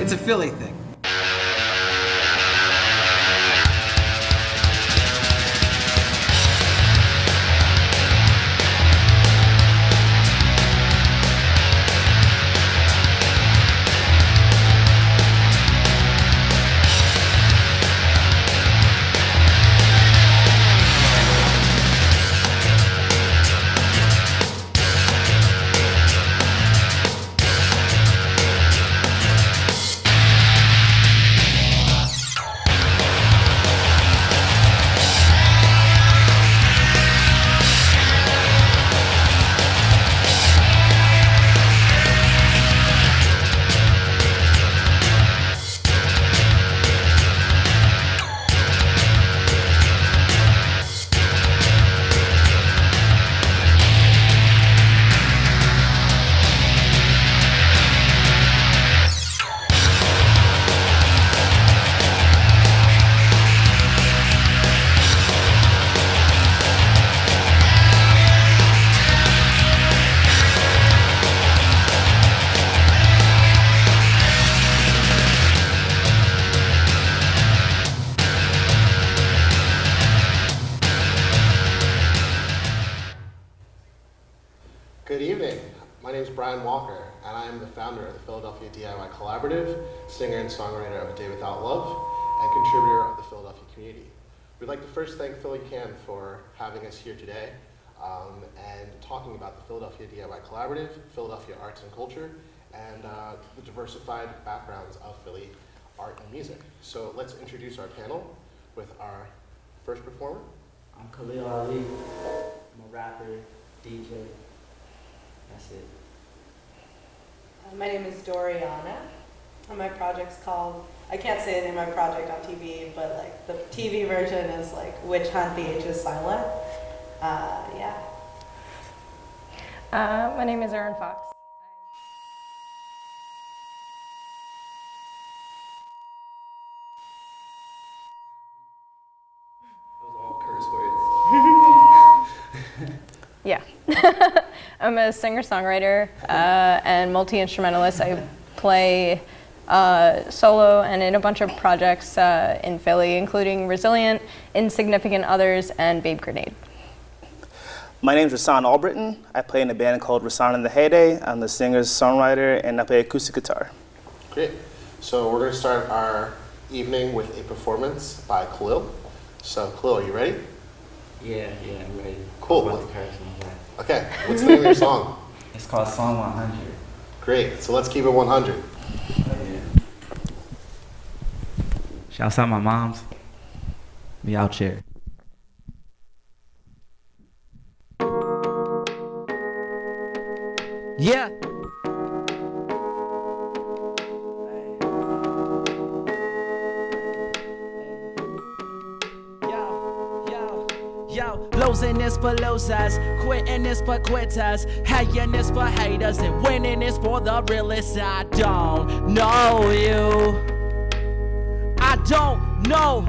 It's a Philly thing. Good evening. My name is Brian Walker, and I am the founder of the Philadelphia DIY Collaborative, singer and songwriter of A Day Without Love, and contributor of the Philadelphia community. We'd like to first thank Philly Can for having us here today and talking about the Philadelphia DIY Collaborative, Philadelphia arts and culture, and the diversified backgrounds of Philly art and music. So let's introduce our panel with our first performer. I'm Khalil Ali. I'm a rapper, DJ. That's it. My name is Doriana, and my project's called, I can't say the name of my project on TV, but like the TV version is like Witch Hunt, the H is silent. Yeah. My name is Erin Fox. Those are all curse words. Yeah. I'm a singer-songwriter and multi-instrumentalist. I play solo and in a bunch of projects in Philly, including Resilient, Insignificant Others, and Babe Grenade. My name is Rasan Albritton. I play in a band called Rasan in the Heyday. I'm the singer, songwriter, and I play acoustic guitar. Great. So we're going to start our evening with a performance by Khalil. So Khalil, are you ready? Yeah, I'm ready. Cool. I'm about to curse my life. Okay. What's the name of your song? It's called Song 100. Great. So let's keep it 100. Oh, yeah. Shouts out my moms. We out here. Yeah. Yo, losing is for losers, quitting is for quitters, hating is for haters, and winning is for the realest. I don't know you. I don't know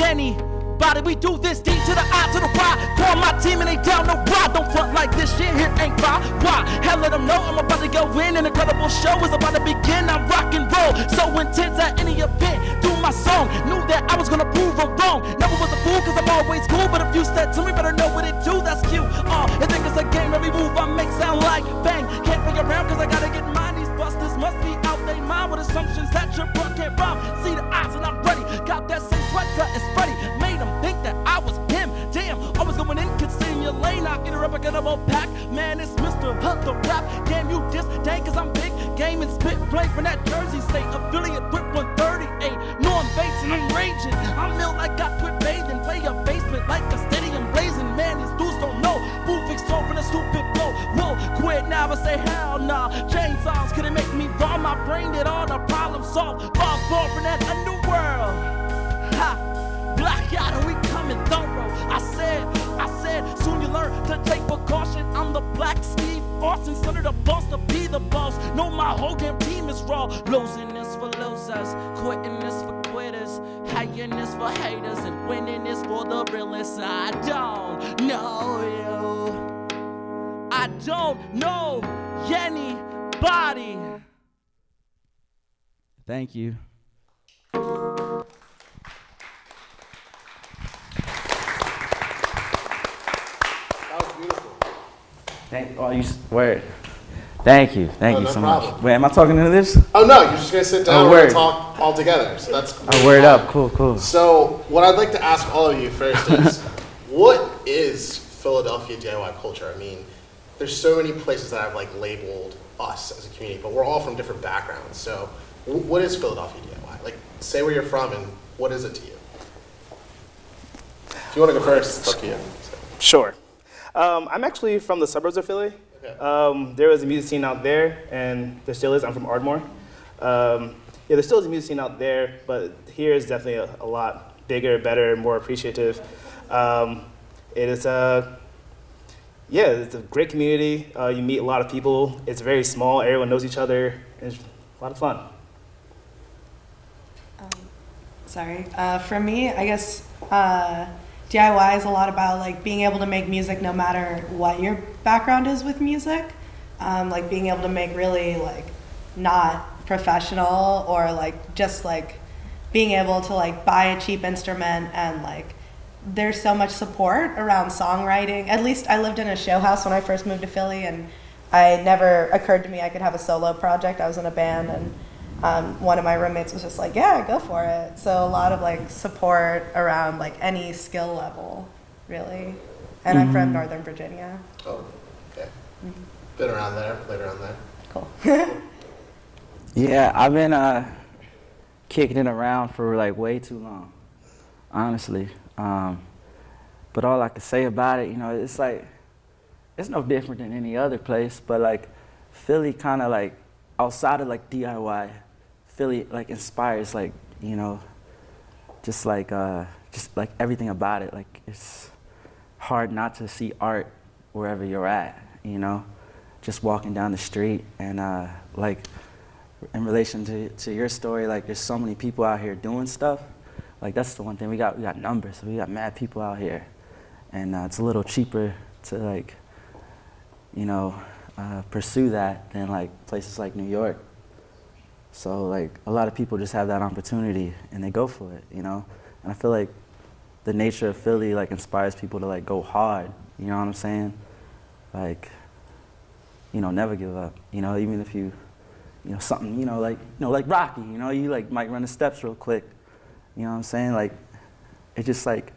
anybody. We do this deep to the eye, to the Y. Call my team and they down the ride. Don't front like this shit here ain't fine. Why? Hell, let them know I'm about to go in. An incredible show is about to begin. I'm rock and roll, so intense at any event. Do my song, knew that I was gonna prove them wrong. Never was a fool, cause I'm always cool. But if you said to me, better know what it do. That's cute. I think it's a game. Every move I make sound like bang. Can't figure around cause I gotta get mine. These busters must be out they mind with assumptions that your bro can't rhyme. See the eyes and I'm ready. Got that same sweater, it's Freddy. Made them think that I was him. Damn, always going in, could stay in your lane. I interrupt, I get a pack. Man, it's Mr. Hunt the rap. Damn, you diss, dang, cause I'm big. Game and spit, play from that Jersey State. Affiliate with 138. No, I'm basing, I'm raging. I'm ill like I quit bathing. Play a basement like a stadium blazing. Man, these dudes don't know. Move fix off in a stupid blow. Whoa, quit now, I say hell nah. Chainsaws couldn't make me raw. My brain did all the problem solved. Boss born from that underworld. Ha! Black out and we coming thorough. I said, soon you learn to take precaution. I'm the Black Steve Austin, son of the boss to be the boss. Know my whole damn team is raw. Losing is for losers. losers, quitting is for quitters, hating is for haters, and winning is for the realists. I don't know you. I don't know anybody. Thank you. That was beautiful. Word. Thank you Oh, no so problem. much. Wait, am I talking to this? Oh no, you're just gonna sit down Oh, and word. talk all together. So that's Oh, word up. Cool. So what I'd like to ask all of you first is, what is Philadelphia DIY culture? I mean, there's so many places that have like labeled us as a community, but we're all from different backgrounds. So what is Philadelphia DIY? Like, say where you're from and what is it to you? If you want to go first, it's up to you. Sure. I'm actually from the suburbs of Philly. Okay. There was a music scene out there, and there still is. I'm from Ardmore. Yeah, there still is a music scene out there, but here is definitely a lot bigger, better, more appreciative. It is it's a great community. You meet a lot of people. It's very small. Everyone knows each other. It's a lot of fun. Sorry. For me, I guess DIY is a lot about like being able to make music no matter what your background is with music. Like being able to make really like not professional or like just like being able to like buy a cheap instrument and like there's so much support around songwriting. At least I lived in a show house when I first moved to Philly, and I never occurred to me I could have a solo project. I was in a band, and one of my roommates was just like, yeah, go for it. So a lot of like support around like any skill level, really. And I'm from Northern Virginia. Oh, okay. Been around there, played around there. Cool. Yeah, I've been kicking it around for like way too long, honestly. But all I can say about it, it's like, it's no different than any other place, but like Philly kind of like, outside of like DIY, Philly like inspires like, just like everything about it. Like it's hard not to see art wherever you're at, just walking down the street. And like in relation to your story, like there's so many people out here doing stuff. Like that's the one thing, we got numbers, so we got mad people out here. And it's a little cheaper to like, pursue that than like places like New York. So like a lot of people just have that opportunity and they go for it, And I feel like the nature of Philly like inspires people to like go hard, you know what I'm saying? Like, never give up, even if you, something, like Rocky, you like might run the steps real quick, you know what I'm saying? Like, it's just like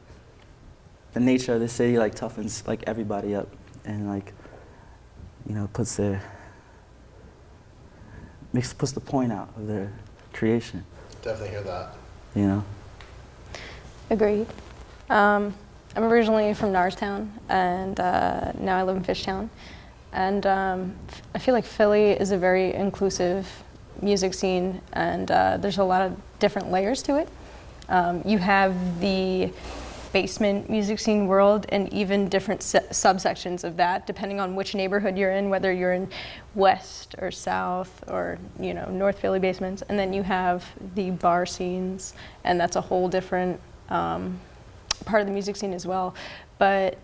the nature of the city like toughens like everybody up and like, puts the point out of their creation. Definitely hear that. Agreed. I'm originally from Norristown, and now I live in Fishtown. And I feel like Philly is a very inclusive music scene, and there's a lot of different layers to it. You have the basement music scene world and even different subsections of that, depending on which neighborhood you're in, whether you're in West or South or, North Philly basements. And then you have the bar scenes, and that's a whole different part of the music scene as well. But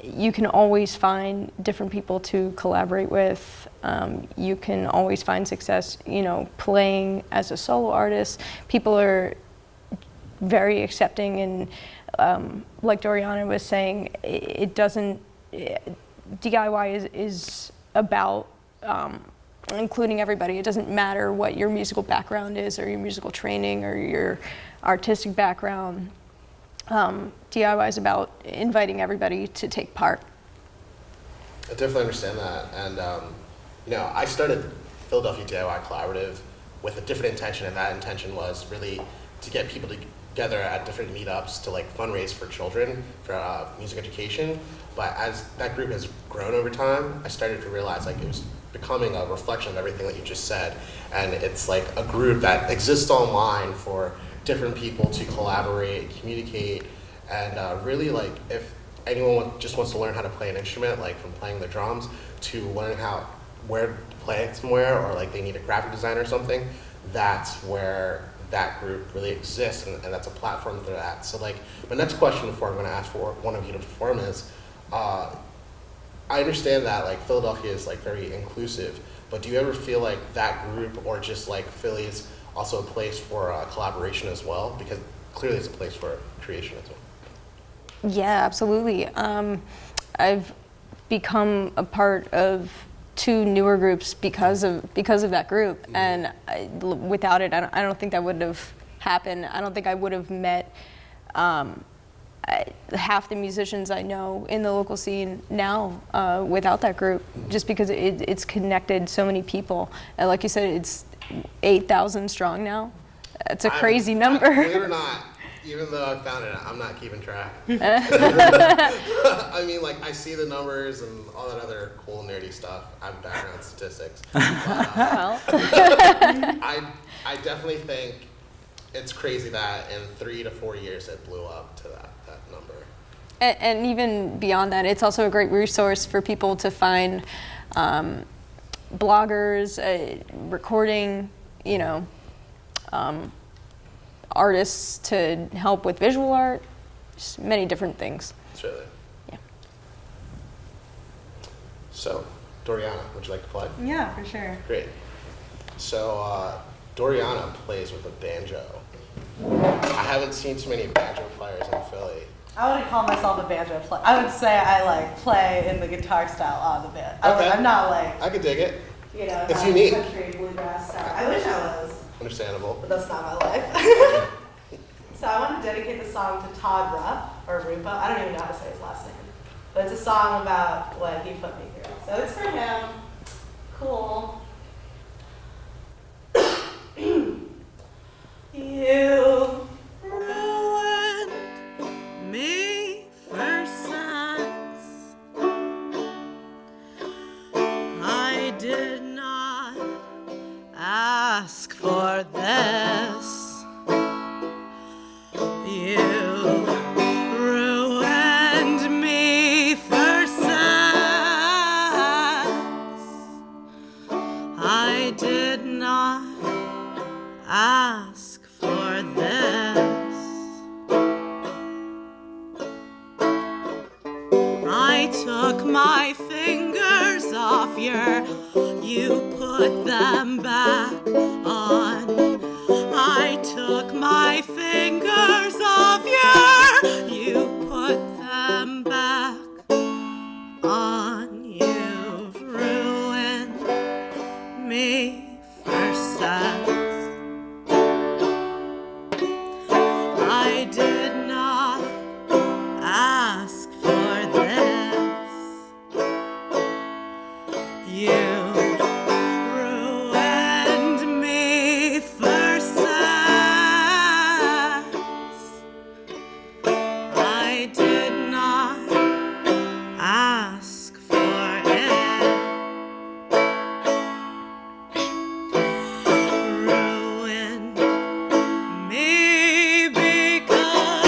you can always find different people to collaborate with. You can always find success, playing as a solo artist. People are very accepting, and like Doriana was saying, DIY is about including everybody. It doesn't matter what your musical background is or your musical training or your artistic background. DIY is about inviting everybody to take part. I definitely understand that. And, I started Philadelphia DIY Collaborative with a different intention, and that intention was really to get people together at different meetups to like fundraise for children for music education. But as that group has grown over time, I started to realize like it was becoming a reflection of everything that you just said. And it's like a group that exists online for different people to collaborate, communicate, and really like if anyone just wants to learn how to play an instrument, like from playing the drums to learn where to play it somewhere, or like they need a graphic designer or something, that's where that group really exists, and that's a platform that they're at. So like, my next question before I'm going to ask for one of you to perform is, I understand that like Philadelphia is like very inclusive, but do you ever feel like that group or just like Philly is also a place for collaboration as well? Because clearly it's a place for creation as well. Yeah, absolutely. I've become a part of 2 newer groups because of that group, and without it, I don't think that would have happened. I don't think I would have met half the musicians I know in the local scene now without that group, just because it's connected so many people. And like you said, it's 8,000 strong now. It's a crazy number. Believe it or not, even though I found it, I'm not keeping track. I mean, like, I see the numbers and all that other cool nerdy stuff. I have background in statistics. But, Well, I definitely think it's crazy that in 3 to 4 years it blew up to that number. and even beyond that, it's also a great resource for people to find bloggers, recording, artists to help with visual art, just many different things. It's really. Yeah. So, Doriana, would you like to play? Yeah, for sure. Great. So, Doriana plays with a banjo. I haven't seen too many banjo players in Philly. I wouldn't call myself a banjo player. I would say I like play in the guitar style on the band. Okay. I'm not like, I could dig it. not It's unique. country bluegrass style. I wish I was, Understandable. but that's not my life. So I want to dedicate the song to Todd Rupp, or Rupa. I don't even know how to say his last name. But it's a song about what he put me through. So it's for him. Cool. You ruined me for sex. I did not ask for this. You ruined me for sex. I did not ask for this. I took my fingers off you put them back on. I took my fingers off you put them back on. You've ruined me for sex. I did not ask for this. You ruined me for sex. I did not ask for it. Ruined me because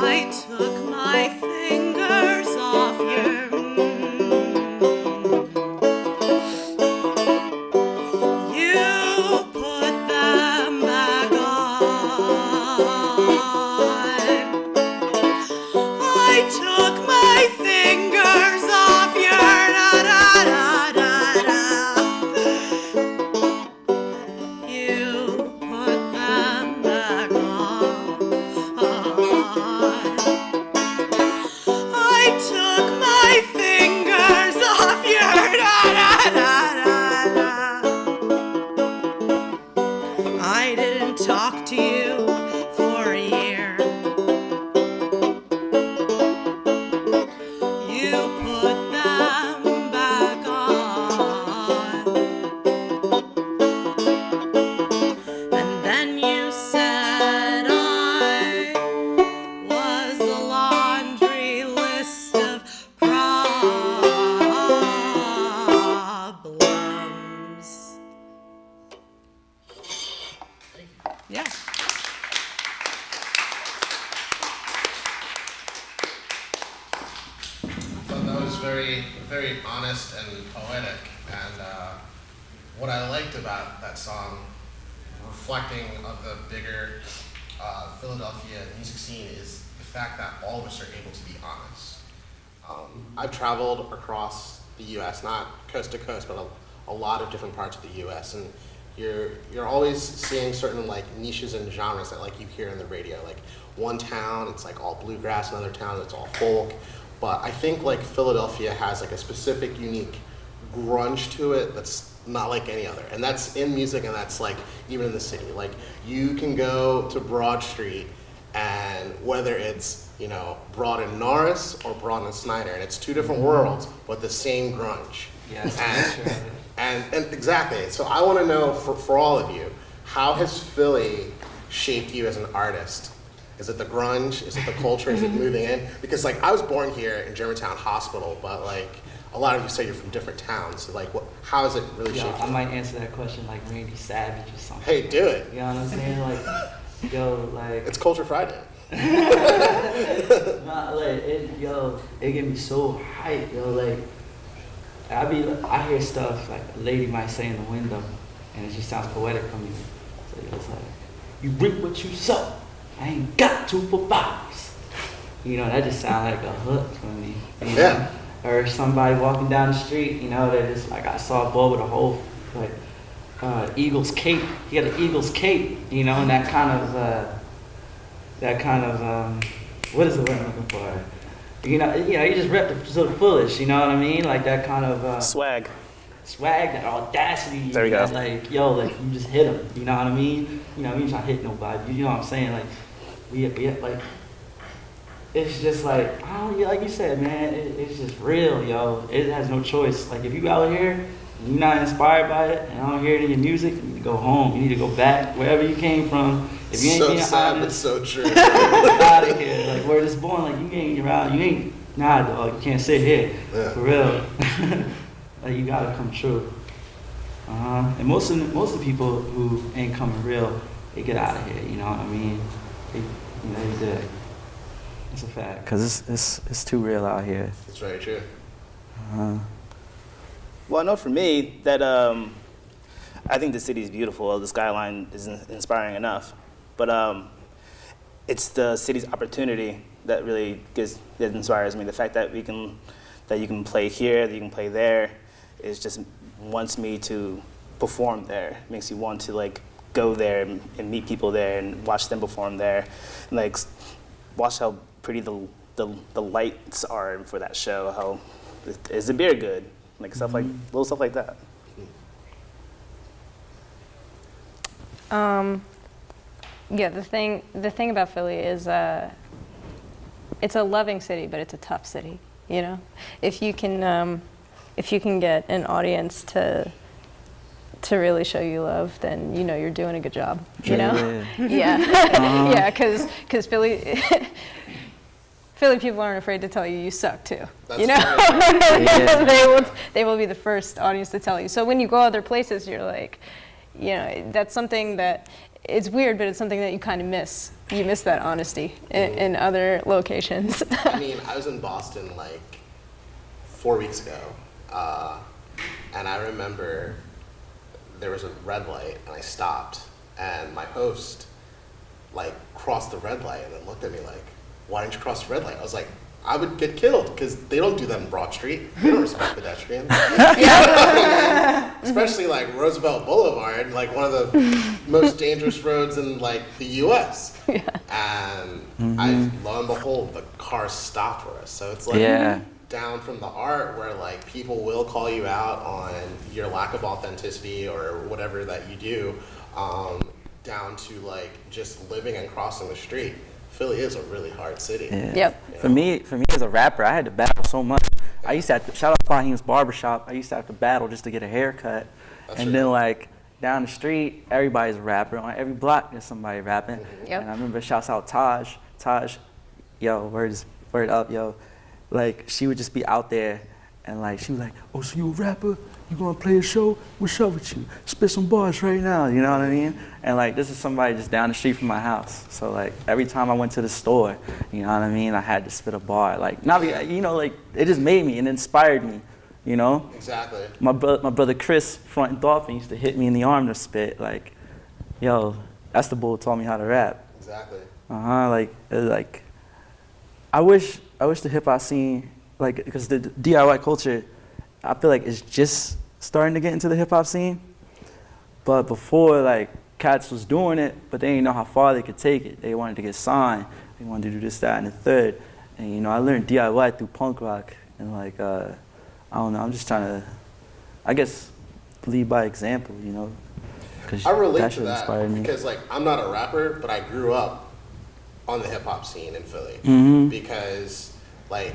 I took my fingers off your You put them back on. I took my fingers off your You put them back on. I took my fingers off your I didn't talk to you for a year. You put them back on. And then you said I was a laundry list of problems. Yeah. So that was very, very honest and poetic. And what I liked about that song, reflecting of the bigger Philadelphia music scene, is the fact that all of us are able to be honest. I've traveled across the U.S., not coast to coast, but a lot of different parts of the U.S. And you're always seeing certain like niches and genres that like you hear in the radio. Like one town, it's like all bluegrass, another town, it's all folk. But I think like Philadelphia has like a specific, unique grunge to it that's not like any other. And that's in music, and that's like even in the city. Like you can go to Broad Street, and whether it's, you know, Broad and Norris or Broad and Snyder, and it's two different worlds, but the same grunge. Yes, And- that's right. And exactly, so I want to know for all of you, how has Philly shaped you as an artist? Is it the grunge? Is it the culture? Is it moving in? Because like I was born here in Germantown Hospital, but like a lot of you say you're from different towns. So, like how has it really Yo, shaped I you? might answer that question like Randy Savage or something. Hey, do it. You know what I'm saying? Like, yo, like, It's Culture Friday. nah, like, it get me so hyped, yo, like, I hear stuff like a lady might say in the window, and it just sounds poetic for me. So it's like, you reap what you sow. I ain't got 2 for $5. You know, that just sounds like a hook for me. You know? Yeah. Or somebody walking down the street, you know, that just like I saw a boy with a whole like eagle's cape. He had an eagle's cape, you know, and that kind of what is the word I'm looking for? You know, you just rep it to the fullest, you know what I mean? Like that kind of Swag. swag, that audacity. There we go. Like, yo, like you just hit him, you know what I mean? You know, we ain't trying to hit nobody, you know what I'm saying? Like, we like, it's just like, like you said, man, it's just real, yo. It has no choice. Like, if you out here, and you're not inspired by it, and I don't hear it in your music, you need to go home. You need to go back, wherever you came from. If you ain't So being sad, but honest, so true. get out of here. Like, where this born, like, you ain't around, nah, dog, you can't sit here. Yeah. For real. Like, you gotta come true. And most of the people who ain't coming real, they get out of here, you know what I mean? They dead. It's a fact. Cause it's too real out here. It's very true. Well, I know for me that I think the city is beautiful. The skyline is inspiring enough, but it's the city's opportunity that really that inspires me. The fact that you can play here, that you can play there, is just wants me to perform there. Makes you want to like go there and meet people there and watch them perform there, and like watch how pretty the lights are for that show. How is the beer good? Like stuff like little stuff like that. Yeah, the thing about Philly is it's a loving city, but it's a tough city. You know, if you can get an audience to really show you love, then you know you're doing a good job. You know, yeah, because Philly people aren't afraid to tell you suck too. That's you know, right. they will be the first audience to tell you. So when you go other places, you're like, you know, that's something that it's weird, but it's something that you kind of miss. You miss that honesty in other locations. I mean, I was in Boston like 4 weeks ago, and I remember there was a red light, and I stopped, and my host like crossed the red light and then looked at me like, "Why didn't you cross the red light?" I was like, "I would get killed because they don't do that in Broad Street. They don't respect pedestrians." Especially like Roosevelt Boulevard, like one of the most dangerous roads in like the U.S. And lo and behold, the car stopped for us. So it's like down from the art where like people will call you out on your lack of authenticity or whatever that you do, down to like just living and crossing the street. Philly is a really hard city. Yeah. Yep. For me as a rapper, I had to battle so much. I used to have to, shout out Fahim's Barbershop, I used to have to battle just to get a haircut. Then like down the street, everybody's a rapper. On every block, there's somebody rapping. Yep. And I remember shouts out Taj, yo, word up, yo. Like she would just be out there and like, she was like, "Oh, so you a rapper? You gonna play a show? What's up with you? Spit some bars right now," you know what I mean? And like, this is somebody just down the street from my house. So like, every time I went to the store, you know what I mean? I had to spit a bar. Like, not, you know, like, it just made me and inspired me, you know? Exactly. My brother Chris, Front and Dolphin, used to hit me in the arm to spit. Like, yo, that's the bull who taught me how to rap. Exactly. Like, I wish the hip hop scene, like, because the DIY culture, I feel like it's just starting to get into the hip hop scene. But before, like, cats was doing it, but they didn't know how far they could take it. They wanted to get signed. They wanted to do this, that, and the third. And, you know, I learned DIY through punk rock. And, like, I don't know, I'm just trying to, I guess, lead by example, you know? I relate that to shit that inspired me. because, like, I'm not a rapper, but I grew up on the hip hop scene in Philly because, like,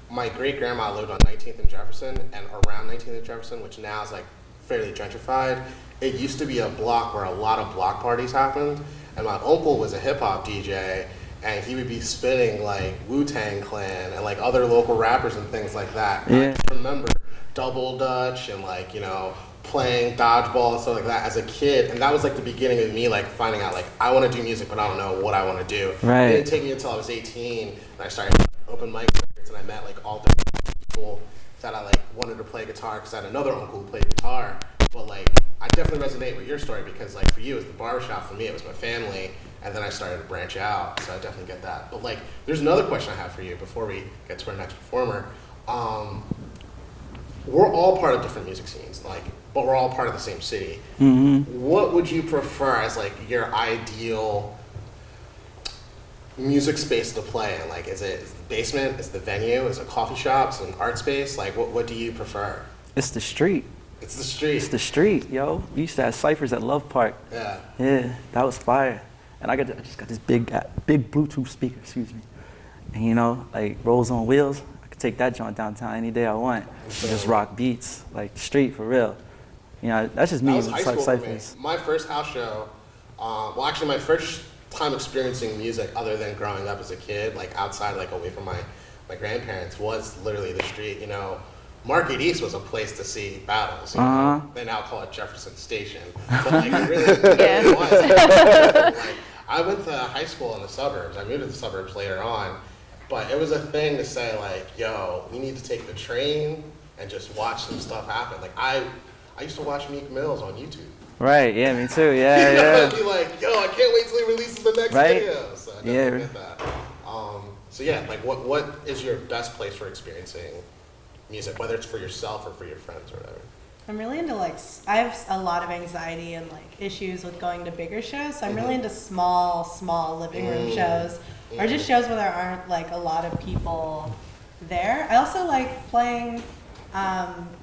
my great grandma lived on 19th and Jefferson, and around 19th and Jefferson, which now is like fairly gentrified. It used to be a block where a lot of block parties happened, and my uncle was a hip hop DJ, and he would be spinning like Wu-Tang Clan and like other local rappers and things like that. And I just remember Double Dutch and like, you know, playing dodgeball and stuff like that as a kid, and that was like the beginning of me like finding out like I want to do music, but I don't know what I want to do. Right. It didn't take me until I was 18, and I started open mic nights, and I met like all different people that I like wanted to play guitar because I had another uncle who played guitar. But like I definitely resonate with your story because like for you it was the barbershop, for me it was my family, and then I started to branch out. So I definitely get that. But like there's another question I have for you before we get to our next performer. We're all part of different music scenes, like, but we're all part of the same city. What would you prefer as like your ideal music space to play in? Like, is it the basement? Is it the venue? Is it coffee shops? An art space? Like, what do you prefer? It's the street. It's the street. It's the street, yo. We used to have ciphers at Love Park. Yeah. Yeah, that was fire. And I just got this big Bluetooth speaker, excuse me. And you know, like Rolls on Wheels, I could take that joint downtown any day I want. And just rock beats, like street for real. You know, that's just me. That was high school for me. Ciphers. My first house show, well actually my first time experiencing music other than growing up as a kid, like outside, like away from my grandparents, was literally the street, you know. Market East was a place to see battles. You know? They now call it Jefferson Station. But like, it really was. Like, I went to high school in the suburbs. I moved to the suburbs later on. But it was a thing to say like, yo, we need to take the train and just watch some stuff happen. Like I used to watch Meek Mills on YouTube. Right, yeah, me too, yeah, You know, yeah. I'd be like, yo, I can't wait till he releases the next video. So I definitely get that. So yeah, like what is your best place for experiencing music, whether it's for yourself or for your friends or whatever? I'm really into like, I have a lot of anxiety and like issues with going to bigger shows, so I'm really into small living room shows, or just shows where there aren't like a lot of people there. I also like playing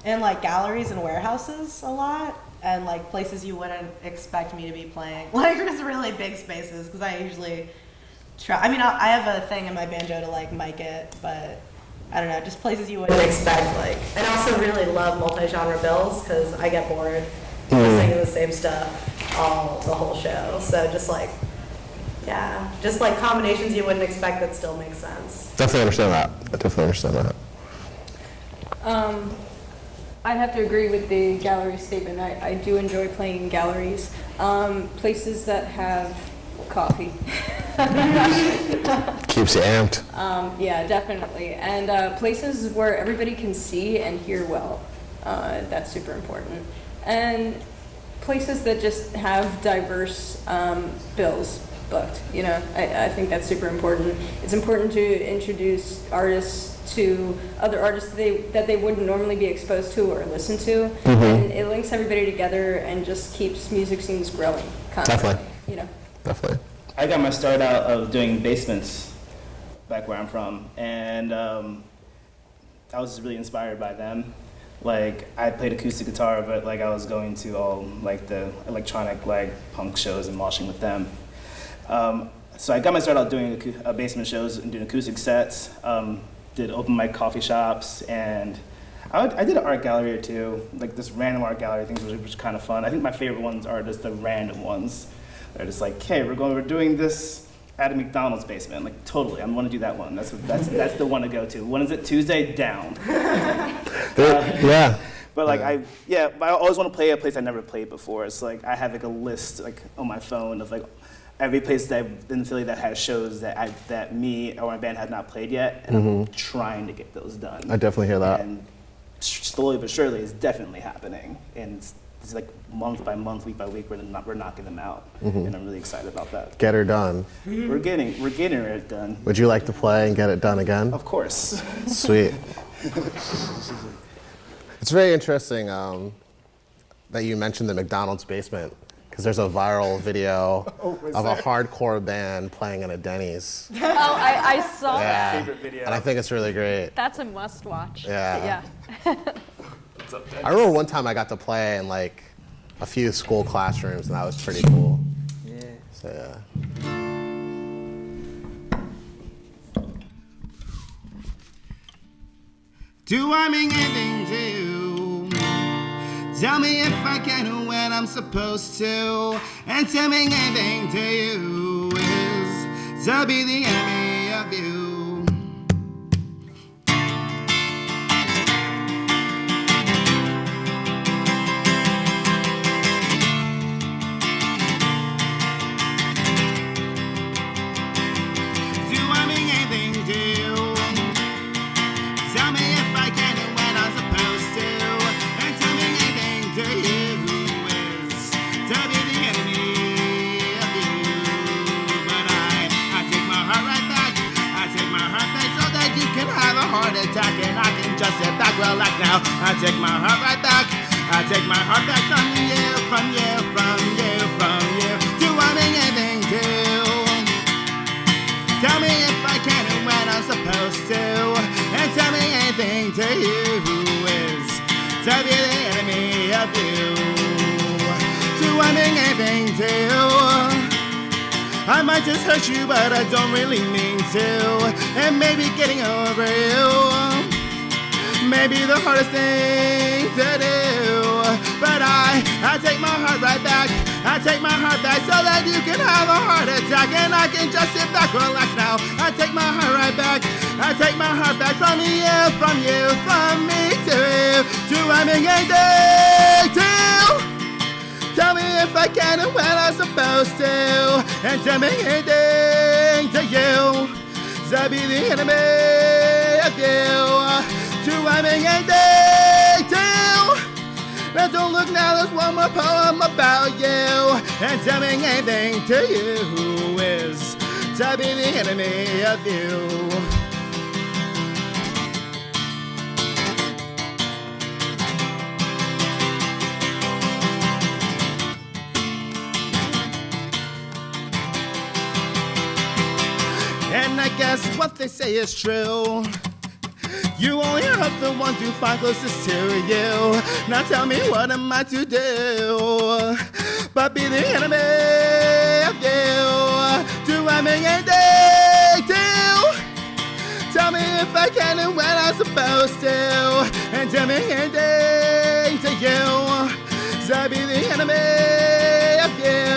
in like galleries and warehouses a lot, and like places you wouldn't expect me to be playing, like just really big spaces, because I usually try, I mean I have a thing in my banjo to like mic it, but I don't know, just places you wouldn't expect. Like, and I also really love multi-genre bills because I get bored singing the same stuff the whole show. So just like, yeah, just like combinations you wouldn't expect that still make sense. Definitely understand that. I definitely understand that. I'd have to agree with the gallery statement. I do enjoy playing in galleries. Places that have coffee. Keeps you amped. Yeah, definitely. And places where everybody can see and hear well. That's super important. And places that just have diverse bills booked. You know, I think that's super important. It's important to introduce artists to other artists that they wouldn't normally be exposed to or listen to. And it links everybody together and just keeps music scenes growing constantly. Definitely. You know. Definitely. I got my start out of doing basements back where I'm from, and I was really inspired by them. Like, I played acoustic guitar, but like I was going to all like the electronic like punk shows and moshing with them. So I got my start out doing basement shows and doing acoustic sets. Did open mic coffee shops, and I did an art gallery or two, like this random art gallery things, which was kind of fun. I think my favorite ones are just the random ones. They're just like, hey, we're doing this at a McDonald's basement. I'm like, totally, I want to do that one. That's the one to go to. When is it? Tuesday? Down. Yeah. But like I always want to play a place I never played before. It's like I have like a list like on my phone of like every place that in Philly that has shows that me or my band had not played yet, and I'm trying to get those done. I definitely hear that. And slowly but surely, it's definitely happening. And it's like month by month, week by week, we're knocking them out, and I'm really excited about that. Get her done. We're getting it done. Would you like to play and get it done again? Of course. Sweet. It's very interesting that you mentioned the McDonald's basement, because there's a viral video of a hardcore band playing in a Denny's. Oh, I saw Yeah. Favorite video. And I think it's really great. That's a must watch. Yeah. Yeah. I remember one time I got to play in like a few school classrooms, and that was pretty cool. Yeah. So yeah. Do I mean anything to you? Tell me if I can do what I'm supposed to. And tell me anything to you is to be the enemy of you. Do I mean anything to you? Tell me if I can do what I'm supposed to. And tell me anything to you is to be the enemy of you. But I take my heart right back. I take my heart back so that you can have a heart attack. And I can just sit back, well, like now. I take my heart right back. I take my heart back from you, from you, from you, from you. Do I mean anything to you? Tell me if I can do what I'm supposed to. And tell me anything to you is to be the enemy of you. Do I mean anything to you? I might just hurt you, but I don't really mean to. And maybe getting over you may be the hardest thing to do. But I take my heart right back. I take my heart back so that you can have a heart attack. And I can just sit back, relax now. I take my heart right back. I take my heart back from you, from you, from me to you. Do I mean anything to you? Tell me if I can do what I'm supposed to. And tell me anything to you. So be the enemy of you. Do I mean anything to you? Now don't look now, there's one more poem about you. And tell me anything to you is to be the enemy of you. And I guess what they say is true. You only hurt the ones you find closest to you. Now tell me, what am I to do but be the enemy of you? Do I mean anything to you? Tell me if I can do what I'm supposed to. And tell me anything to you. So be the enemy of you.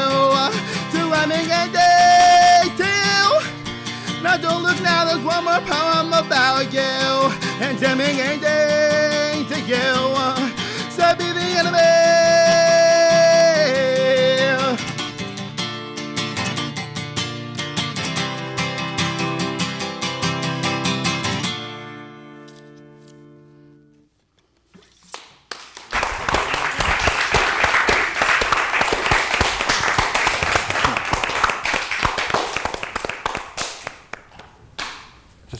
Do I mean anything to you? Now don't look now, there's one more poem about you. And tell me anything to you. So be the enemy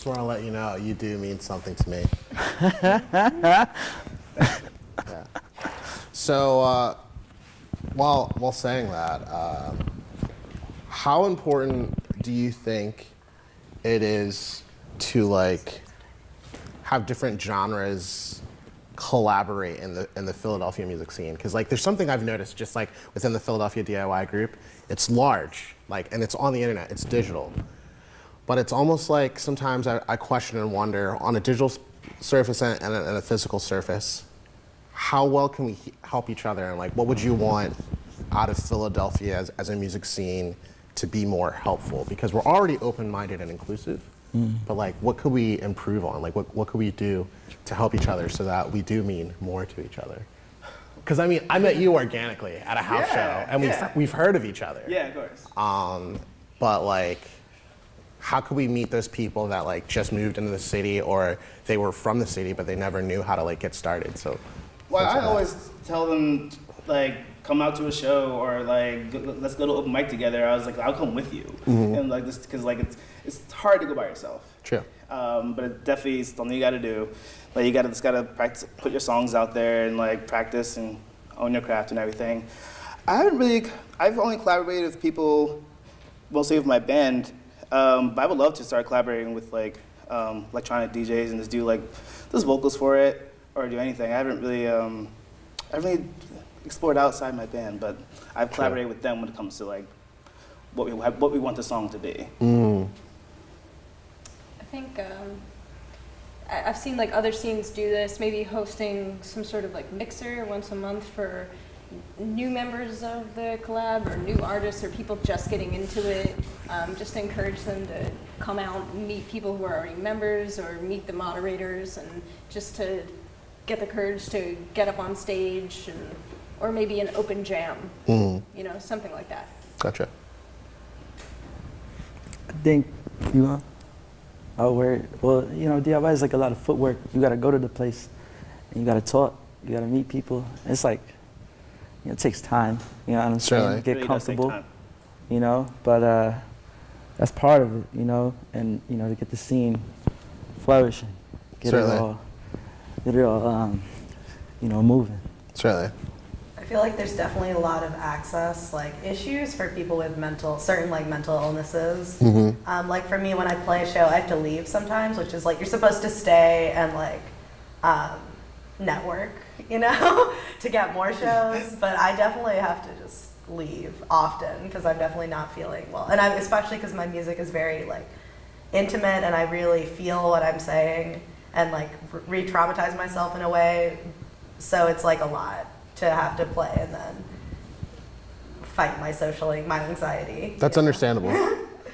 want to let you know you do mean something to me. Yeah. So, while saying that, how important do you think it is to like have different genres collaborate in the Philadelphia music scene? Because like there's something I've noticed just like within the Philadelphia DIY group, it's large, like, and it's on the internet, it's digital. But it's almost like sometimes I question and wonder on a digital surface and a physical surface, how well can we help each other, and like what would you want out of Philadelphia as a music scene to be more helpful? Because we're already open-minded and inclusive, but like what could we improve on? Like what could we do to help each other so that we do mean more to each other? Because I mean, I met you organically at a house show, and we've heard of each other. Yeah, of course. But like, how could we meet those people that like just moved into the city, or they were from the city but they never knew how to like get started? So, Well, I always tell them, like, come out to a show or like let's go to open mic together. I was like, I'll come with you, and like this because like it's hard to go by yourself. True. But it definitely is something you got to do. Like you just gotta practice, put your songs out there and like practice and own your craft and everything. I've only collaborated with people, mostly with my band. But I would love to start collaborating with like electronic DJs and just do like those vocals for it or do anything. I haven't really explored outside my band, but I've collaborated with them when it comes to like what we want the song to be. I think I've seen like other scenes do this, maybe hosting some sort of like mixer once a month for new members of the collab or new artists or people just getting into it, just to encourage them to come out and meet people who are already members or meet the moderators, and just to get the courage to get up on stage, and or maybe an open jam, you know, something like that. Gotcha. I think you well, you know, DIY is like a lot of footwork. You got to go to the place, and you got to talk. You got to meet people. It's like, you know, it takes time. You know what I'm saying? Certainly. Get Really does take comfortable. time. You know, but that's part of it. You know, and you know, to get the scene flourishing, get Certainly. it all, you know, moving. Certainly. I feel like there's definitely a lot of access like issues for people with certain like mental illnesses. Like for me, when I play a show, I have to leave sometimes, which is like you're supposed to stay and like network, you know, to get more shows. But I definitely have to just leave often because I'm definitely not feeling well, and especially because my music is very like intimate, and I really feel what I'm saying and like re-traumatize myself in a way. So it's like a lot to have to play and then fight my anxiety. That's understandable.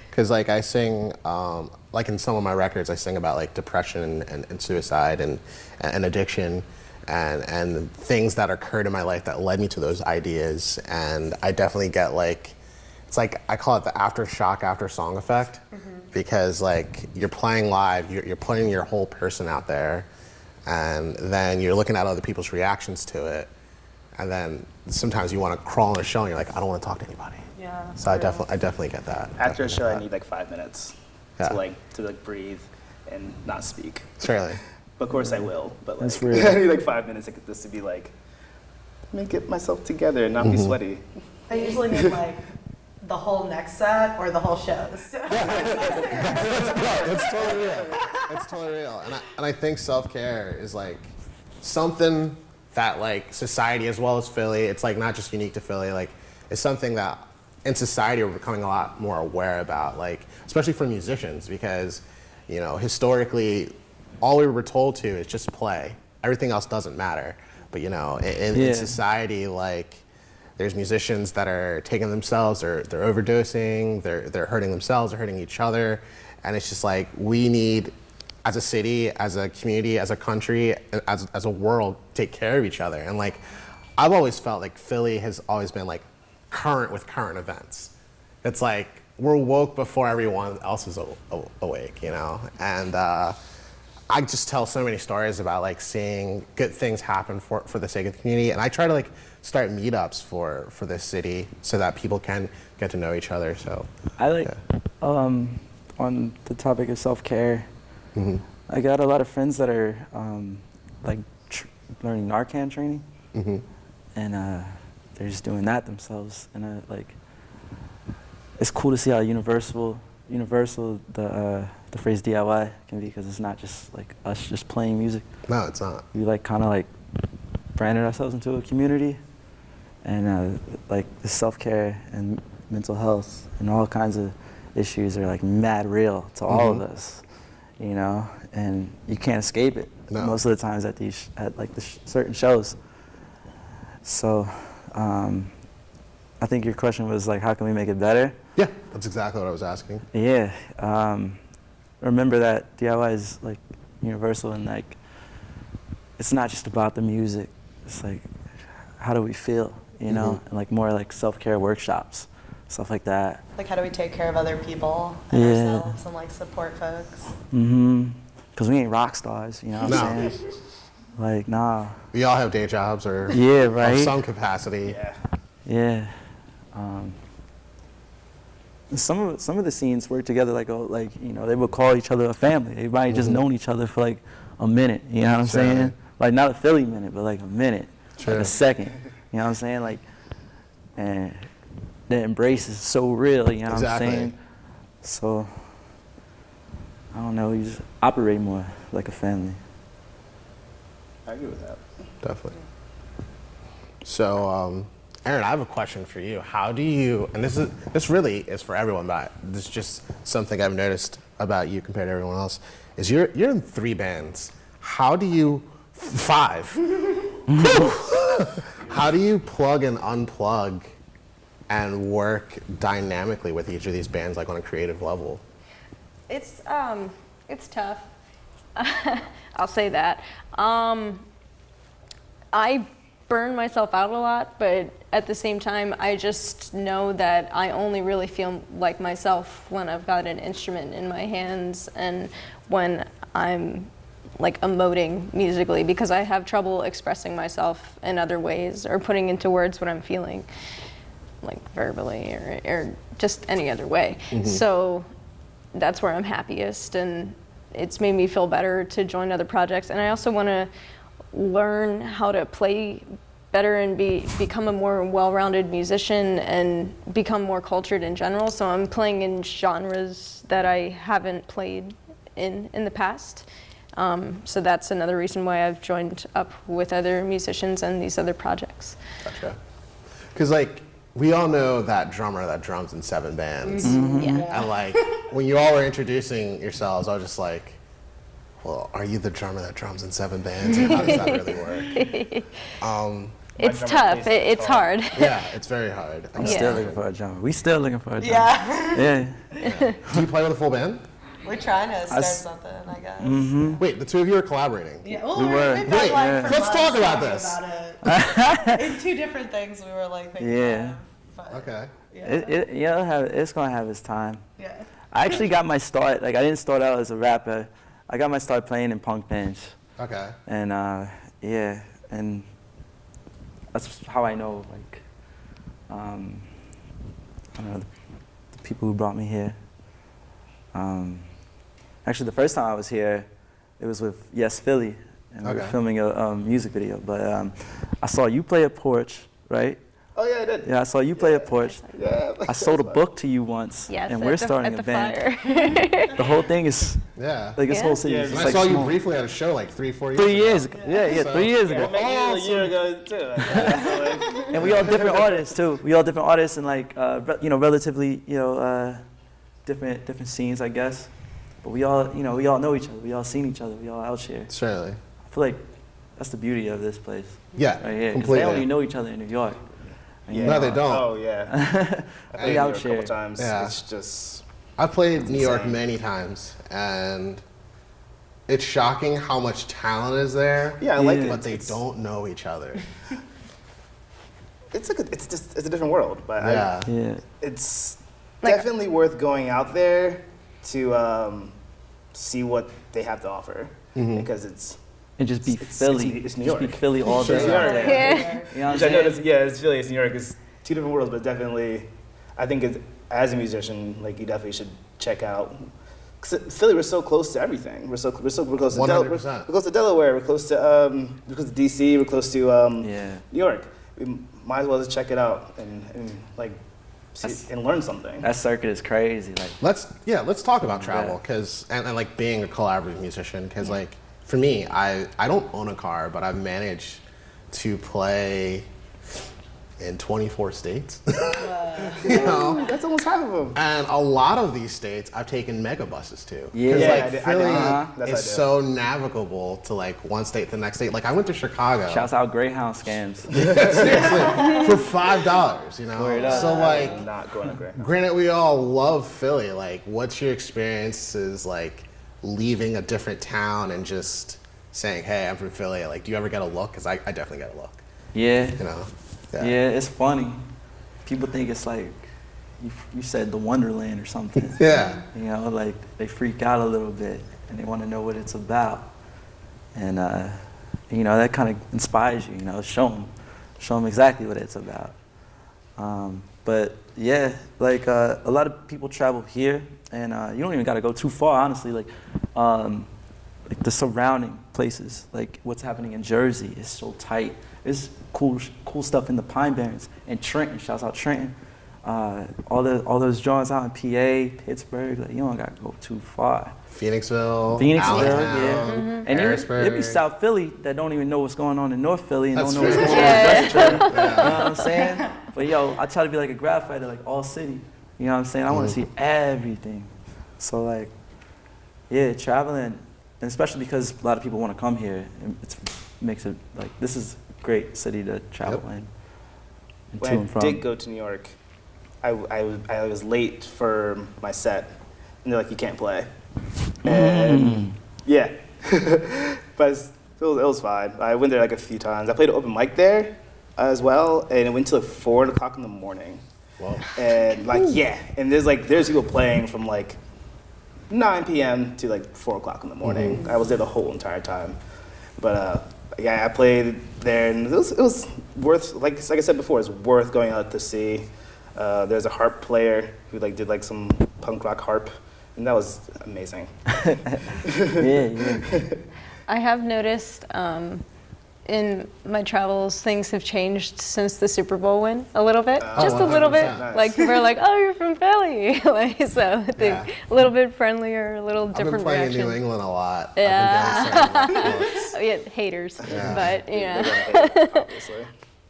Because like I sing, like in some of my records, I sing about like depression and suicide and addiction and things that occurred in my life that led me to those ideas. And I definitely get like, it's like, I call it the aftershock after song effect, because like you're playing live, you're putting your whole person out there, and then you're looking at other people's reactions to it. And then sometimes you want to crawl in a show and you're like, I don't want to talk to anybody. Yeah. So I definitely get that. After a show, I Definitely need like 5 minutes Yeah. to breathe and not speak. get that. Certainly. But of course I will. But like, That's real. I need like 5 minutes just to be like, let me get myself together and not be sweaty. I usually need like the whole next set or the whole show. It's totally real. It's totally real. And I think self-care is like something that like society as well as Philly, it's like not just unique to Philly, like it's something that in society we're becoming a lot more aware about, like especially for musicians, because you know historically all we were told to is just play. Everything else doesn't matter. But you know in society, like there's musicians that are taking themselves, or they're overdosing, they're hurting themselves, they're hurting each other, and it's just like we need, as a city, as a community, as a country, as a world, take care of each other. And like, I've always felt like Philly has always been like current with current events. It's like we're woke before everyone else is awake, you know? And I just tell so many stories about like seeing good things happen for the sake of the community. And I try to like start meetups for this city so that people can get to know each other. So I like, on the topic of self-care, Mhm. I got a lot of friends that are like learning Narcan training, Mhm. and they're just doing that themselves. And like, it's cool to see how universal the phrase DIY can be, because it's not just like us just playing music. No, it's not. We like kind of like branded ourselves into a community, and like the self-care and mental health and all kinds of issues are like mad real to all of us, you know, and you can't escape it most of the times at these certain shows. So I think your question was like, how can we make it better? Yeah, that's exactly what I was asking. Yeah, remember that DIY is like universal, and like it's not just about the music. It's like, how do we feel, you know? And like more like self-care workshops, stuff like that. Like, how do we take care of other people and Yeah. ourselves and like support folks? Because we ain't rock stars, you know what I'm saying? Like, nah. We all have day jobs or Yeah, right? of some capacity. Yeah. Some of the scenes work together like you know, they would call each other a family. Everybody just known each other for like a minute, you know what I'm saying? Like not a Philly minute, but like a minute, like a second, you know what I'm saying? Like, and the embrace is so real, you know what I'm saying? So, I don't know, you just operate more like a family. I agree with that. Definitely. So, Aaron, I have a question for you. How do you, and this really is for everyone, but this is just something I've noticed about you compared to everyone else, is you're in 3 bands. How do you, 5. How do you plug and unplug and work dynamically with each of these bands, like on a creative level? It's tough. I'll say that. I burn myself out a lot, but at the same time, I just know that I only really feel like myself when I've got an instrument in my hands and when I'm like emoting musically, because I have trouble expressing myself in other ways or putting into words what I'm feeling, like verbally or just any other way. So that's where I'm happiest, and it's made me feel better to join other projects. And I also want to learn how to play better and become a more well-rounded musician and become more cultured in general. So I'm playing in genres that I haven't played in the past. So that's another reason why I've joined up with other musicians and these other projects. Gotcha. Because like, we all know that drummer that drums in 7 bands. Yeah. And like, when you all were introducing yourselves, I was just like, well, are you the drummer that drums in 7 bands? Or how does that really work? It's tough. It's hard. Yeah, it's very hard. I'm still looking for a drummer. We still looking for a drummer. Yeah. Yeah. Do you play with a full band? We're trying to start something, I guess. Wait, the 2 of you are collaborating? Yeah, well, We were. we've been like for Let's months talk about talking this. about it. In 2 different things we were like thinking Yeah. of. But, Okay. yeah. It's gonna have its time. Yeah. I actually got my start, like I didn't start out as a rapper. I got my start playing in punk bands. Okay. And yeah, and that's how I know, like, I don't know, the people who brought me here. Actually, the first time I was here, it was with Yes Philly, and we were filming a music video. But I saw you play at Porch, right? Oh yeah, I did. Yeah, I saw you play at Porch. Yeah. I sold a book to you once, Yes, and we're starting at a the band. Flyer. The whole thing is Yeah. like this Yeah. whole city Yeah, is And just I like saw you small. briefly at a show like 3-4 years 3 ago. years ago. Yeah, 3 years Yeah, ago. I met you a year ago too. And we all different artists too. We all different artists and like relatively different scenes, I guess. But we all know each other. We all seen each other. We all out here. Certainly. I feel like that's the beauty of this place Yeah, right here. 'Cause completely. they only know each other in New York. And, No, they don't. Oh yeah. I've been We here out a couple here. times. Yeah. It's just I've played New York insane. many times, and it's shocking how much talent is there. Yeah, I like Yeah. it. But they It's- don't know each other. It's a different world, but Yeah. Yeah. it's Like- definitely worth going out there to see what they have to offer because it's And just be It's- Philly. it's New Just be York. Philly all Sure. day. New out York. there. Yeah. You know what I'm which I saying? know it's Philly, it's New York, it's 2 different worlds, but definitely I think as a musician, like you definitely should check out Philly, we're so close to everything. We're close to 100%. We're close to Delaware. We're close to DC. We're close to Yeah. New York. We might as well just check it out and like and learn something. That circuit is crazy. Like, Let's talk about travel, because and like being a collaborative musician, because like for me, I don't own a car, but I've managed to play in 24 states. You know, That's almost half of them. and a lot of these states I've taken mega buses to. Yeah. 'Cause, Yeah, like I did. Philly That's what I is did. so navigable to like one state to the next state. Like I went to Chicago. shouts out Greyhound scams. Seriously, for $5, you know. Word up. So like, I'm not going to Greyhound. granted, we all love Philly. Like, what's your experiences like leaving a different town and just saying, "Hey, I'm from Philly." Like, do you ever get a look? Because I definitely get a look. Yeah. You know. Yeah, it's funny. People think it's like you said the Wonderland or something. Yeah. You know, like they freak out a little bit and they want to know what it's about. And you know, that kind of inspires you. You know, show them exactly what it's about. But yeah, like a lot of people travel here, and you don't even got to go too far, honestly. Like the surrounding places, like what's happening in Jersey is so tight. There's cool stuff in the Pine Barrens and Trenton. Shouts out Trenton. All those joints out in PA, Pittsburgh. Like you don't got to go too far. Phoenixville, Phoenixville, Allentown, yeah. And Harrisburg. it'd be South Philly that don't even know what's going on in North Philly and That's don't know what's true. going on in West Philly. You know what I'm saying? But yo, I try to be like a grad fighter, like all city. You know what I'm saying? I want to see everything. So like, yeah, traveling, and especially because a lot of people want to come here, it makes it like this is a great city to travel in. And to When and I from. did go to New York, I was late for my set, and they're like, "You can't play." And yeah, but it was fine. I went there like a few times. I played an open mic there as well, and it went till like 4 o'clock in the morning. Whoa. And like and there's people playing from like 9 p.m. to like 4 o'clock in the morning. I was there the whole entire time. But yeah, I played there, and it was worth, like I said before, it's worth going out to see. There's a harp player who like did like some punk rock harp, and that was amazing. Yeah. I have noticed in my travels, things have changed since the Super Bowl win a little bit, just a little bit. 100%. Like people are like, "Oh, you're from Philly," like so. Yeah. A little bit friendlier, a little I've been different playing reaction. in New England a lot. Yeah. I've been getting some looks. Oh, yeah, haters, Yeah. but yeah. They're gonna hate it, obviously.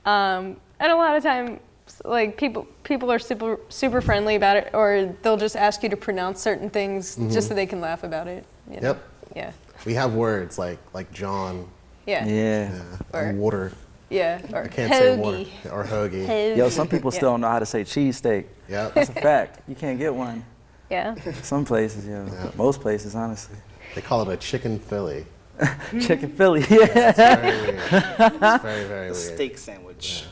And a lot of time, like people are super friendly about it, or they'll just ask you to pronounce certain things just so they can laugh about it. You know? Yep. Yeah. We have words like John, Yeah. Yeah. and water. Yeah. Or I can't say water. hoagie. Or hoagie. Hoagie. Yo, some people Yeah. still don't know how to say cheesesteak. Yep. That's a fact. You can't get one. Yeah. Some places, yo. Yeah. Most places, honestly. They call it a chicken Philly. Chicken Philly, yeah. It's very weird. It's very, very weird. Steak sandwich.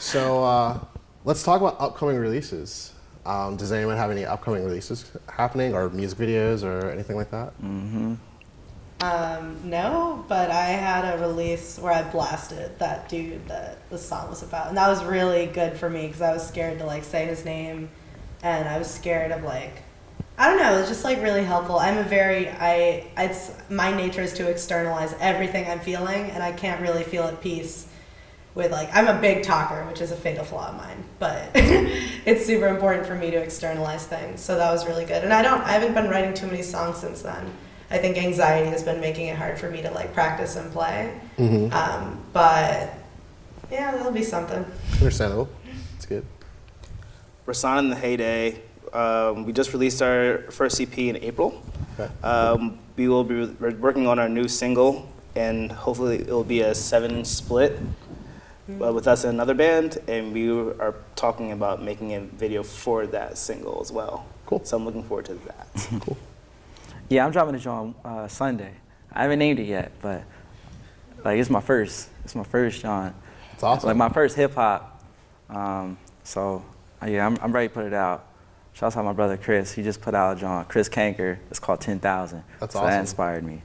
So let's talk about upcoming releases. Does anyone have any upcoming releases happening, or music videos, or anything like that? No, but I had a release where I blasted that dude that the song was about, and that was really good for me because I was scared to like say his name, and I was scared of like, I don't know, it was just like really helpful. It's my nature is to externalize everything I'm feeling, and I can't really feel at peace with like, I'm a big talker, which is a fatal flaw of mine, but it's super important for me to externalize things. So that was really good, and I haven't been writing too many songs since then. I think anxiety has been making it hard for me to like practice and play. But yeah, that'll be something. Understandable. It's good. Rasan in the heyday. We just released our first EP in April. Okay. We will be working on our new single, and hopefully it will be a 7 split with us and another band, and we are talking about making a video for that single as well. Cool. So I'm looking forward to that. Cool. Yeah, I'm dropping a joint on Sunday. I haven't named it yet, but like it's my first joint. It's awesome. Like my first hip hop. So yeah, I'm ready to put it out. Shout out to my brother Chris. He just put out a joint, Chris Kanker. It's called 10,000. That's so awesome. that inspired me.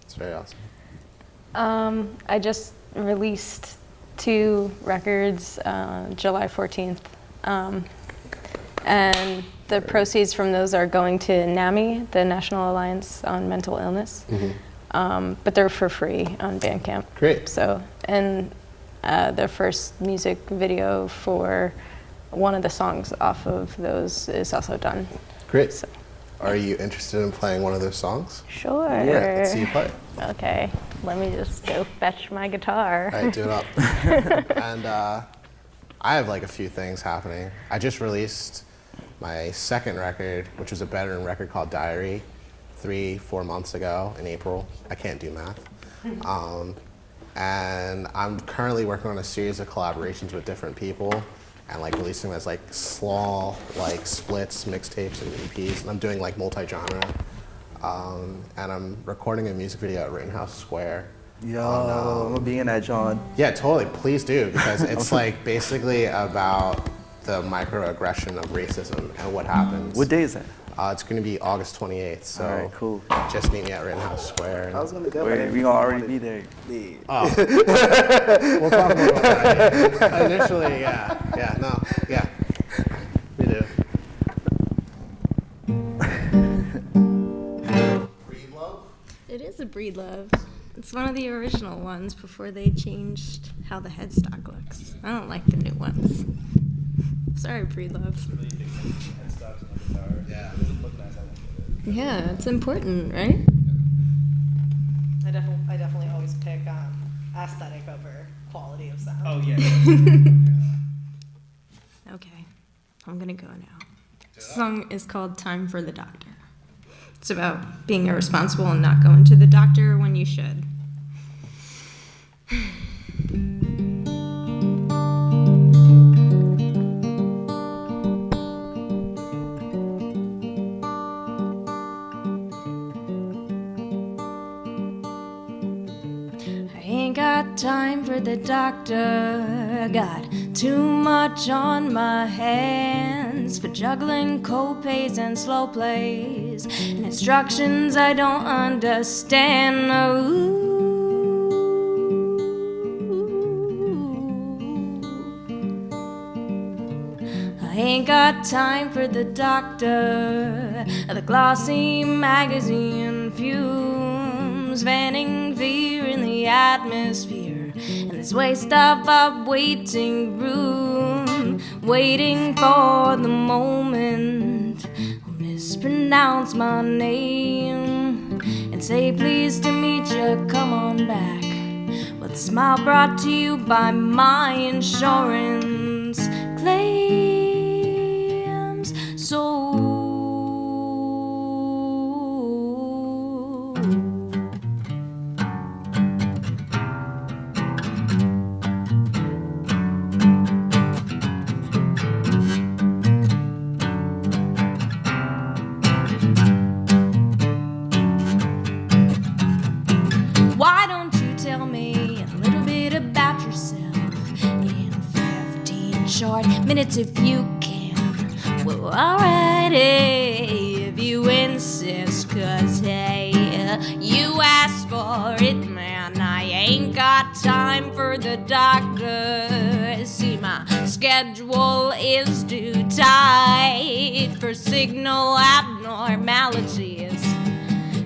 It's very awesome. I just released 2 records July 14th. And the proceeds from those are going to NAMI, the National Alliance on Mental Illness. But they're for free on Bandcamp. Great. So, and the first music video for one of the songs off of those is also done. Great. So, Are you interested in playing one of those songs? sure. Yeah, let's see you play. Okay, let me just go fetch my guitar. All right, do it up. And I have like a few things happening. I just released my second record, which was a veteran record called Diary, 3-4 months ago in April. I can't do math. And I'm currently working on a series of collaborations with different people and like releasing them as like small like splits, mixtapes, and EPs. And I'm doing like multi-genre. And I'm recording a music video at Rittenhouse Square. Yo, I'm gonna be in that, John. Yeah, totally. Please do, because it's like basically about the microaggression of racism and what happens. What day is that? It's going to be August 28th, so All right, cool. just meet me at Rittenhouse Square. And I was gonna go. Wait, we gonna already be there. we'll talk more about that. Initially, yeah, we do. Breed Love? It is a Breed Love. It's one of the original ones before they changed how the headstock looks. I don't like the new ones. Sorry, Breed Love. Yeah. Yeah, it's important, right? I definitely always pick aesthetic over quality of sound. Oh yeah. Okay, I'm gonna go now. The song is called Time for the Doctor. It's about being irresponsible and not going to the doctor when you should. I ain't got time for the doctor. Got too much on my hands for juggling co-pays and slow plays and instructions I don't understand. Ooh. I ain't got time for the doctor, the glossy magazine fumes, fanning fear in the atmosphere, and this waste of a waiting room, waiting for the moment I'll mispronounce my name and say pleased to meet you, come on back, with a smile brought to you by my insurance claims. So why don't you tell me a little bit about yourself in 15 short minutes if you can? Well, alrighty, if you insist, 'cause hey, you asked for it, man. I ain't got time for the doctor. See, my schedule is too tight for signal abnormalities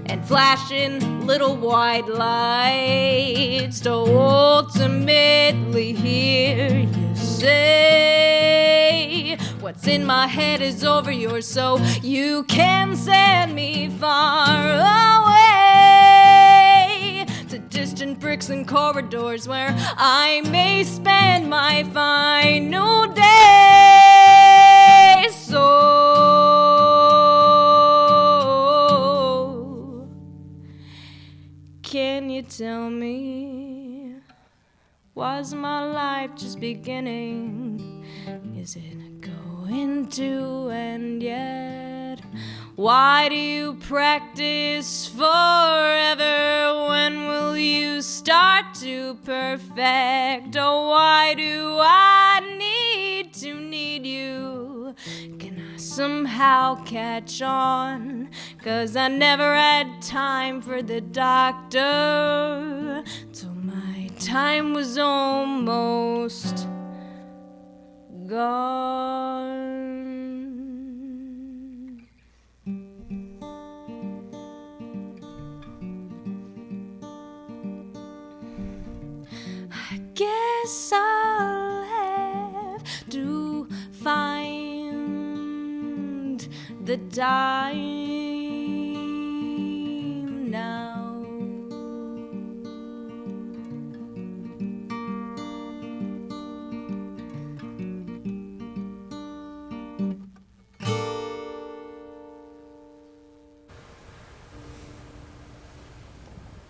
and flashing little white lights to ultimately hear you say what's in my head is over yours, so you can send me far away to distant bricks and corridors where I may spend my final day. So can you tell me, was my life just beginning? Is it going to end yet? Why do you practice forever? When will you start to perfect? Oh, why do I need to need you? Can I somehow catch on? 'Cause I never had time for the doctor till my time was almost gone. the dime now.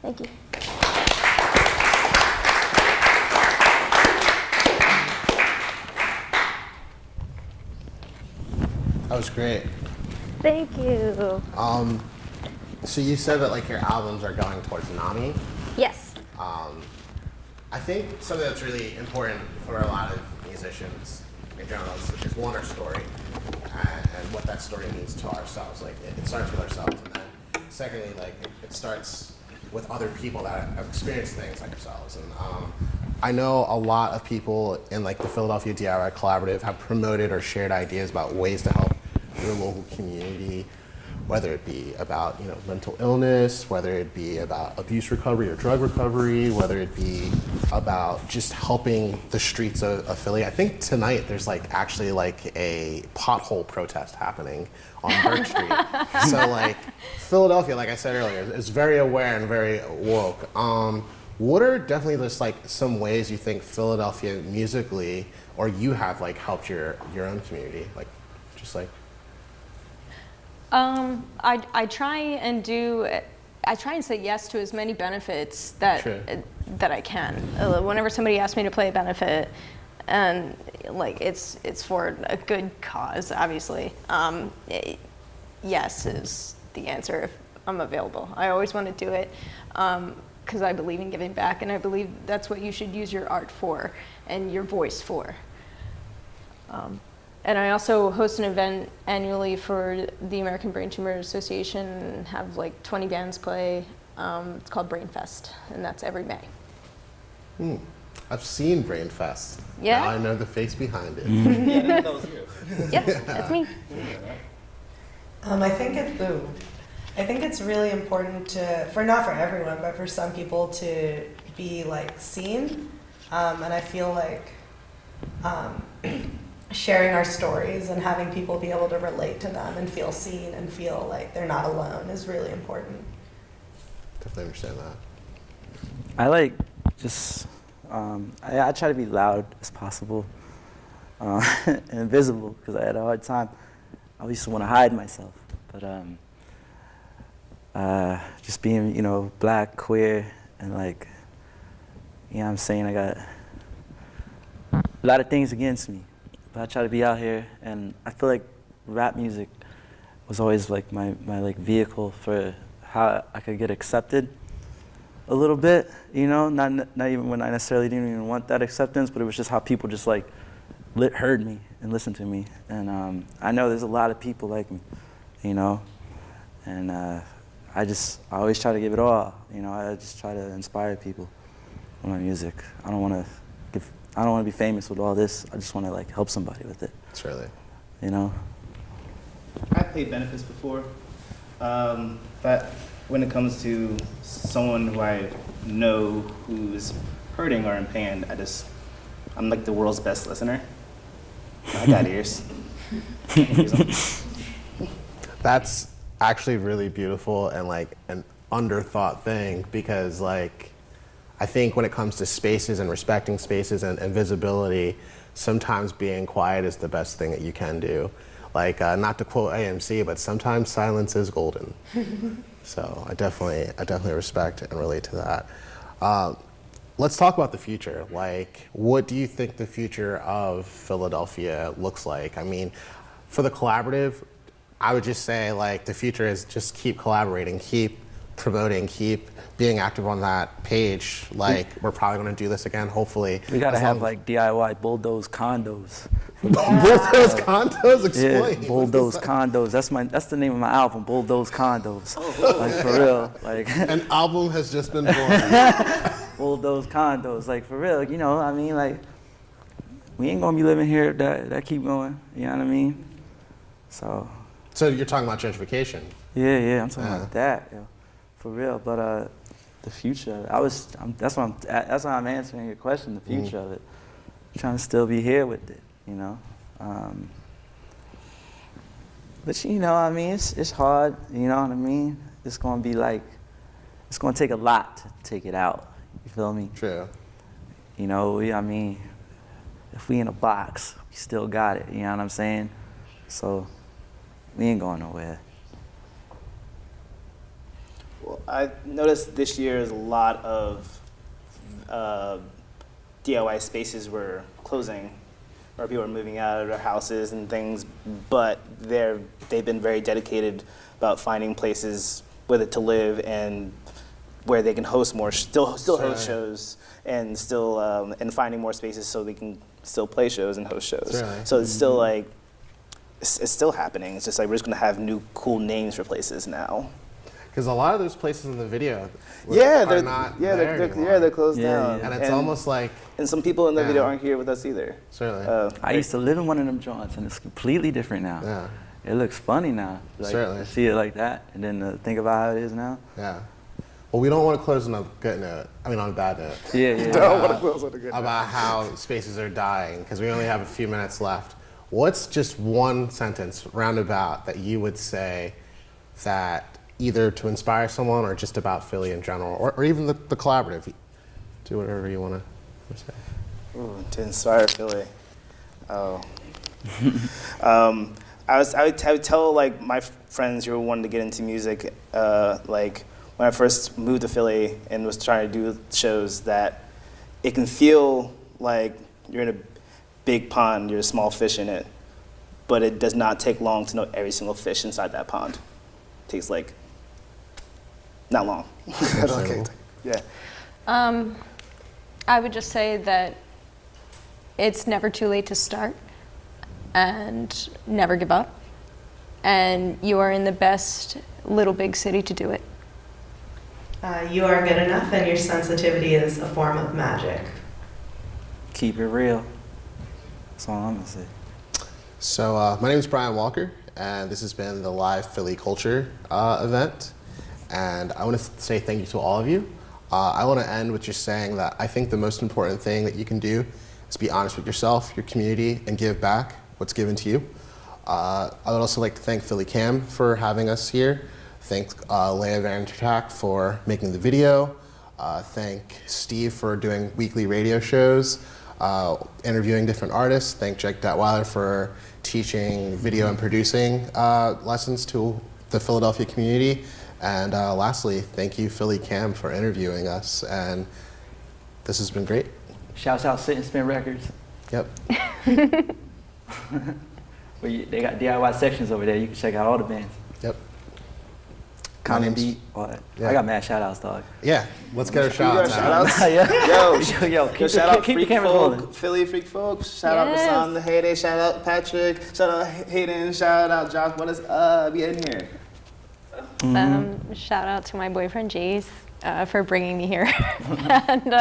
Thank you. That was great. Thank you. So you said that like your albums are going towards NAMI. Yes. I think something that's really important for a lot of musicians in general is one, our story and what that story means to ourselves. Like it starts with ourselves, and then secondly, like it starts with other people that have experienced things like ourselves. And I know a lot of people in like the Philadelphia DIY Collaborative have promoted or shared ideas about ways to help your local community, whether it be about mental illness, whether it be about abuse recovery or drug recovery, whether it be about just helping the streets of Philly. I think tonight there's like actually like a pothole protest happening on Burke Street. So like Philadelphia, like I said earlier, is very aware and very woke. What are definitely just like some ways you think Philadelphia musically, or you have like helped your own community, like just like? I try and say yes to as many benefits that I can. Whenever somebody asks me to play a benefit, and like it's for a good cause, obviously. Yes is the answer if I'm available. I always want to do it because I believe in giving back, and I believe that's what you should use your art for and your voice for. And I also host an event annually for the American Brain Tumor Association and have like 20 bands play. It's called Brainfest, and that's every May. I've seen Brainfest. Yeah? Now I know the face behind it. Yeah, that was you. Yeah, that's me. I think it's really important to, not for everyone, but for some people to be like seen. And I feel like sharing our stories and having people be able to relate to them and feel seen and feel like they're not alone is really important. Definitely understand that. I like just, I try to be loud as possible and visible because I had a hard time. I used to want to hide myself, but just being, black, queer, and like, what I'm saying, I got a lot of things against me. But I try to be out here, and I feel like rap music was always like my like vehicle for how I could get accepted a little bit, not even when I necessarily didn't even want that acceptance, but it was just how people just like heard me and listened to me. And I know there's a lot of people like me, and I always try to give it all, I just try to inspire people with my music. I don't want to be famous with all this. I just want to like help somebody with it. Surely. I played benefits before, but when it comes to someone who I know who's hurting or in pain, I'm like the world's best listener. I got ears. That's actually really beautiful and like an underthought thing, because like I think when it comes to spaces and respecting spaces and visibility, sometimes being quiet is the best thing that you can do. Like, not to quote AMC, but sometimes silence is golden. So I definitely respect and relate to that. Let's talk about the future. Like, what do you think the future of Philadelphia looks like? I mean, for the collaborative, I would just say like the future is just keep collaborating, keep promoting, keep being active on that page. Like, we're probably going to do this again, hopefully. We got to have like DIY bulldoze condos. Bulldoze condos? Explain. Yeah, bulldoze condos. That's the name of my album, Bulldoze Condos. Like, for real. Like an album has just been born. Bulldoze condos. Like, for real, I mean, like, we ain't going to be living here that keep going. You know what I mean? So you're talking about gentrification? Yeah, I'm talking about that, yo. For real, but the future. That's why I'm answering your question. The future of it. I'm trying to still be here with it, But you know, I mean, it's hard. You know what I mean? It's gonna be like, it's gonna take a lot to take it out. You feel me? True. You know, I mean, if we in a box, we still got it. You know what I'm saying? So we ain't going nowhere. Well, I noticed this year is a lot of DIY spaces were closing, or people are moving out of their houses and things, but they've been very dedicated about finding places with it to live and where they can host more, still host shows, and still and finding more spaces so they can still play shows and host shows. Certainly. So it's still like it's still happening. It's just like we're just gonna have new cool names for places now. Because a lot of those places in the video Yeah, are not there anymore. they're closed down. And it's almost like, and some people in the video Yeah. aren't here with us either. certainly. I used to live in one of them joints, and it's completely different now. Yeah. It looks funny now. Like, Certainly. to see it like that, and then to think about how it is now. Yeah. Well, we don't want to close on a good note. I mean, on a bad note. Yeah, yeah. Don't want to close on a good note. About how spaces are dying, because we only have a few minutes left. What's just one sentence, roundabout, that you would say that either to inspire someone or just about Philly in general, or even the collaborative? Do whatever you want to say. Ooh, to inspire Philly. Oh. I would tell like my friends who wanted to get into music, like when I first moved to Philly and was trying to do shows, that it can feel like you're in a big pond, you're a small fish in it, but it does not take long to know every single fish inside that pond. It takes like, not long. Yeah. I would just say that it's never too late to start and never give up. And you are in the best little big city to do it. You are good enough, and your sensitivity is a form of magic. Keep it real. That's all I'm gonna say. So my name is Brian Walker, and this has been the Live Philly Culture event. And I want to say thank you to all of you. I want to end with just saying that I think the most important thing that you can do is be honest with yourself, your community, and give back what's given to you. I would also like to thank Philly Cam for having us here. Thank Leia Van Tertak for making the video. Thank Steve for doing weekly radio shows, interviewing different artists. Thank Jake Datweiler for teaching video and producing lessons to the Philadelphia community. And lastly, thank you, Philly Cam, for interviewing us. And this has been great. Shouts out Sit and Spin Records. Yep. They got DIY sections over there. You can check out all the bands. Yep. Common name's- Beat, all that. Yeah. I got mad shout outs, dog. Yeah, let's get our You got shout-outs shout out. outs? Yeah. Yo, Yo, shout out keep the Freak cameras Folk, rolling. Philly Freak Folks. Shout out Yes. Rasan the Heyday. Shout out Patrick. Shout out Hayden. Shout out Josh. What is up? Be in here. Shout out to my boyfriend Jace for bringing me here, and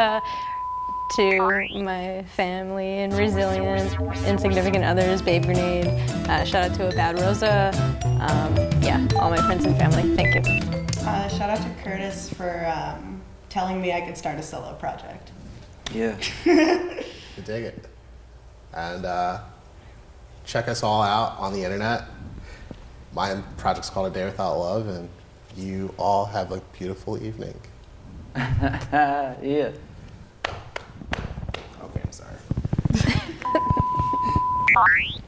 to my family and Resilient, Insignificant Others, Babe Grenade. Shout out to A Bad Rosa. Yeah, all my friends and family. Thank you. Shout out to Curtis for telling me I could start a solo project. Yeah. I dig it. And check us all out on the internet. My project's called A Day Without Love, and you all have a beautiful evening. Yeah. Okay, I'm sorry. Sorry.